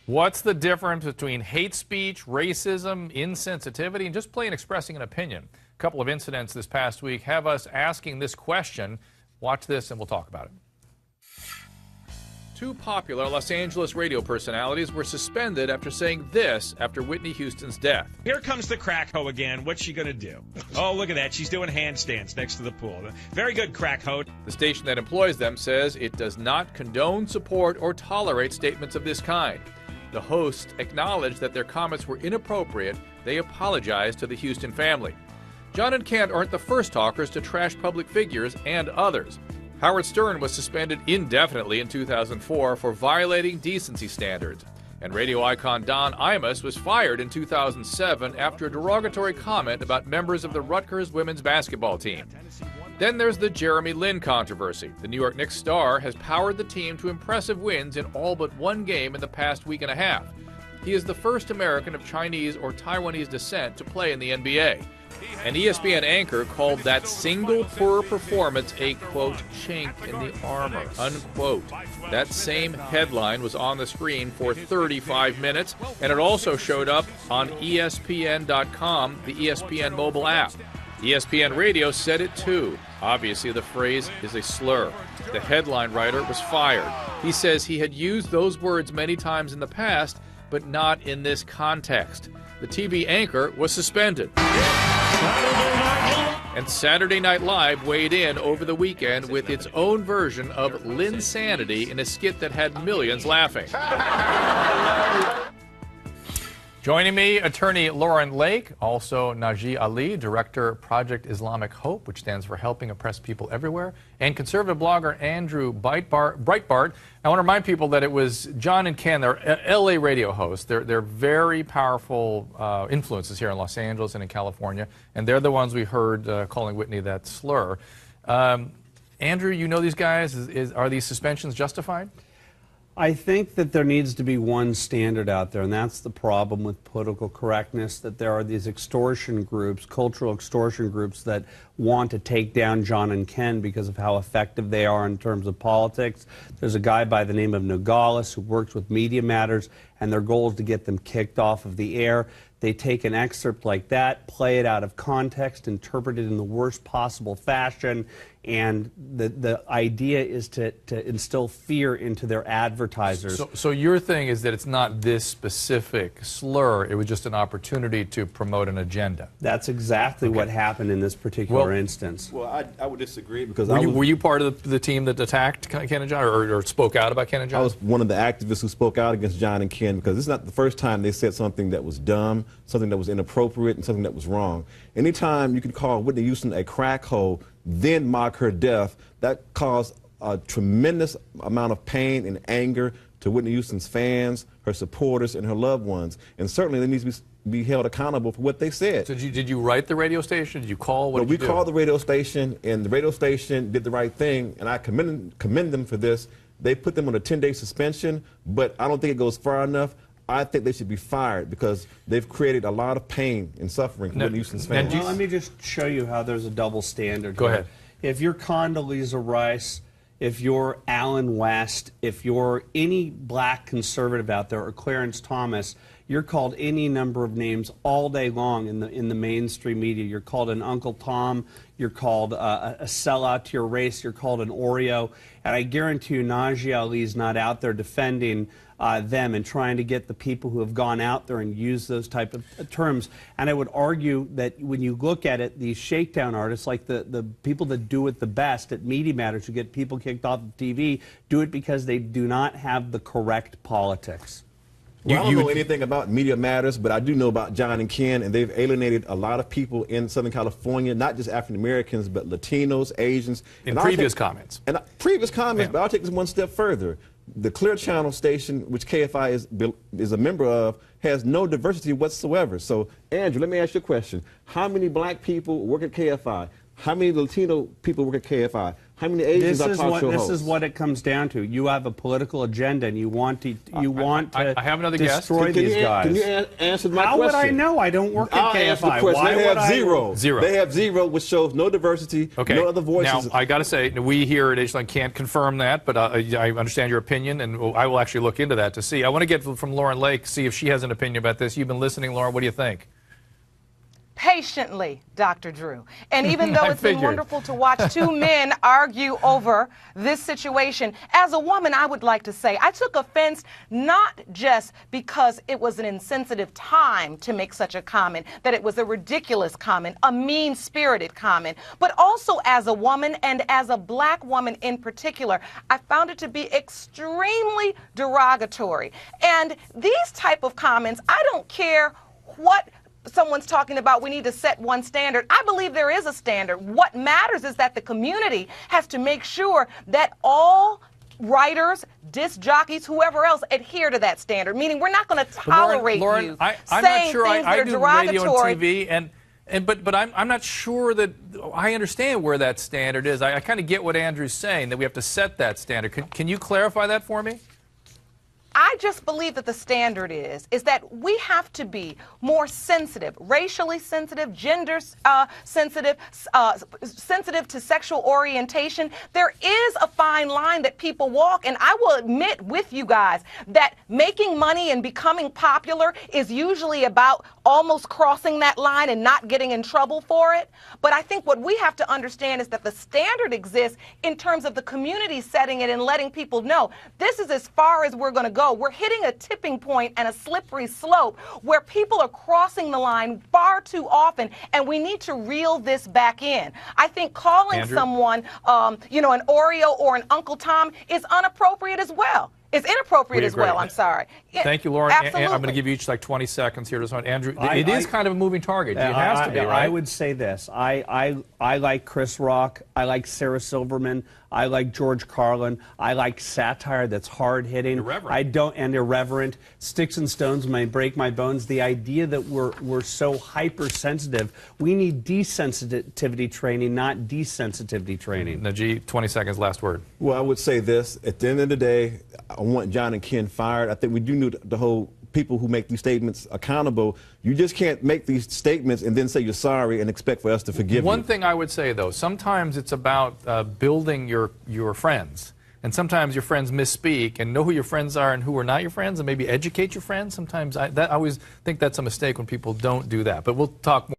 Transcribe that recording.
What's the difference between hate speech, racism, insensitivity, and just plain expressing an opinion? A couple of incidents this past week have us asking this question. Watch this and we'll talk about it. Two popular Los Angeles radio personalities were suspended after saying this after Whitney Houston's death. Here comes the crack hoe again. What's she going to do? Oh, look at that. She's doing handstands next to the pool. Very good, crack hoe. The station that employs them says it does not condone, support, or tolerate statements of this kind. The hosts acknowledged that their comments were inappropriate. They apologized to the Houston family. John and Kent aren't the first talkers to trash public figures and others. Howard Stern was suspended indefinitely in 2004 for violating decency standards. And radio icon Don Imus was fired in 2007 after a derogatory comment about members of the Rutgers women's basketball team. Then there's the Jeremy Lin controversy. The New York Knicks star has powered the team to impressive wins in all but one game in the past week and a half. He is the first American of Chinese or Taiwanese descent to play in the NBA. An ESPN anchor called that single poor performance a, quote, chink in the armor, unquote. That same headline was on the screen for 35 minutes, and it also showed up on ESPN.com, the ESPN mobile app. ESPN Radio said it too. Obviously, the phrase is a slur. The headline writer was fired. He says he had used those words many times in the past, but not in this context. The TV anchor was suspended. And Saturday Night Live weighed in over the weekend with its own version of Linsanity in a skit that had millions laughing. Joining me, attorney Lauren Lake, also Naji Ali, director Project Islamic Hope, which stands for Helping Oppressed People Everywhere, and conservative blogger Andrew Breitbart. I want to remind people that it was John and Ken, they're LA radio hosts. They're very powerful influences here in Los Angeles and in California, and they're the ones we heard calling Whitney that slur. Andrew, you know these guys. Are these suspensions justified? I think that there needs to be one standard out there, and that's the problem with political correctness, that there are these extortion groups, cultural extortion groups, that want to take down John and Ken because of how effective they are in terms of politics. There's a guy by the name of Nogales who works with Media Matters, and their goal is to get them kicked off of the air. They take an excerpt like that, play it out of context, interpret it in the worst possible fashion, and the idea is to instill fear into their advertisers. So your thing is that it's not this specific slur, it was just an opportunity to promote an agenda. That's exactly what happened in this particular instance. Well, I would disagree because were you part of the team that attacked Ken and John, or spoke out about Ken and John? I was one of the activists who spoke out against John and Ken because this is not the first time they said something that was dumb, something that was inappropriate, and something that was wrong. Anytime you can call Whitney Houston a crack hole, then mock her death, that caused a tremendous amount of pain and anger to Whitney Houston's fans, her supporters, and her loved ones. And certainly they need to be held accountable for what they said. So did you write the radio station? Did you call? What did we you do? called the radio station, and the radio station did the right thing, and I commend them for this. They put them on a 10-day suspension, but I don't think it goes far enough. I think they should be fired because they've created a lot of pain and suffering for Whitney Houston's fans. Well, let me just show you how there's a double standard. Go ahead. If you're Condoleezza Rice, if you're Alan West, if you're any black conservative out there, or Clarence Thomas, you're called any number of names all day long in the mainstream media. You're called an Uncle Tom. You're called a sellout to your race. You're called an Oreo. And I guarantee you Naji Ali's not out there defending them and trying to get the people who have gone out there and used those type of terms. And I would argue that when you look at it, these shakedown artists, like the people that do it the best at Media Matters, who get people kicked off of TV, do it because they do not have the correct politics. Well, I don't know anything about Media Matters, but I do know about John and Ken, and they've alienated a lot of people in Southern California, not just African Americans, but Latinos, Asians. In previous comments. Previous comments, but I'll take this one step further. The Clear Channel station, which KFI is a member of, has no diversity whatsoever. So, Andrew, let me ask you a question. How many black people work at KFI? How many Latino people work at KFI? How many Asians are talk show hosts? This is what it comes down to. You have a political agenda, and you want to I have another guest. destroy these guys. Can you answer my question? How would I know? I don't work at KFI. Answer the question. Why They have would I? zero. Zero. They have zero, which shows no diversity, Okay. no other voices. Now, I got to say, we here at Ageline can't confirm that, but I understand your opinion, and I will actually look into that to see. I want to get from Lauren Lake, see if she has an opinion about this. You've been listening, Lauren. What do you think? Patiently, Dr. Drew. And even though it's been figured. wonderful to watch two men argue over this situation, as a woman, I would like to say I took offense not just because it was an insensitive time to make such a comment, that it was a ridiculous comment, a mean-spirited comment, but also as a woman and as a black woman in particular, I found it to be extremely derogatory. And these type of comments, I don't care what someone's talking about, we need to set one standard. I believe there is a standard. What matters is that the community has to make sure that all writers, disc jockeys, whoever else adhere to that standard, meaning we're not going to tolerate Lauren, you I'm saying not sure things that I are do derogatory. radio and TV, but I'm not sure that I understand where that standard is. I kind of get what Andrew's saying, that we have to set that standard. Can you clarify that for me? I just believe that the standard is that we have to be more sensitive, racially sensitive, gender sensitive, sensitive to sexual orientation. There is a fine line that people walk, and I will admit with you guys that making money and becoming popular is usually about almost crossing that line and not getting in trouble for it. But I think what we have to understand is that the standard exists in terms of the community setting it and letting people know this is as far as we're going to go. We're hitting a tipping point and a slippery slope where people are crossing the line far too often, and we need to reel this back in. I think calling someone, you know, an Oreo or an Uncle Tom is inappropriate as well. It's inappropriate as well. I'm sorry. Thank you, Lauren. Absolutely. I'm going to give you each like 20 seconds here. Just Andrew, it is kind of a moving target. It has to be, right? I would say this. I like Chris Rock. I like Sarah Silverman. I like George Carlin. I like satire that's hard-hitting. And irreverent. Sticks and stones may break my bones. The idea that we're so hypersensitive, we need desensitivity training, not desensitivity training. Najee, 20 seconds, last word. Well, I would say this. At the end of the day, I want John and Ken fired. I think we do need the whole people who make these statements accountable. You just can't make these statements and then say you're sorry and expect for us to forgive you. One thing I would say, though, sometimes it's about building your friends. And sometimes your friends misspeak, and know who your friends are and who are not your friends, and maybe educate your friends. Sometimes I always think that's a mistake when people don't do that. But we'll talk more.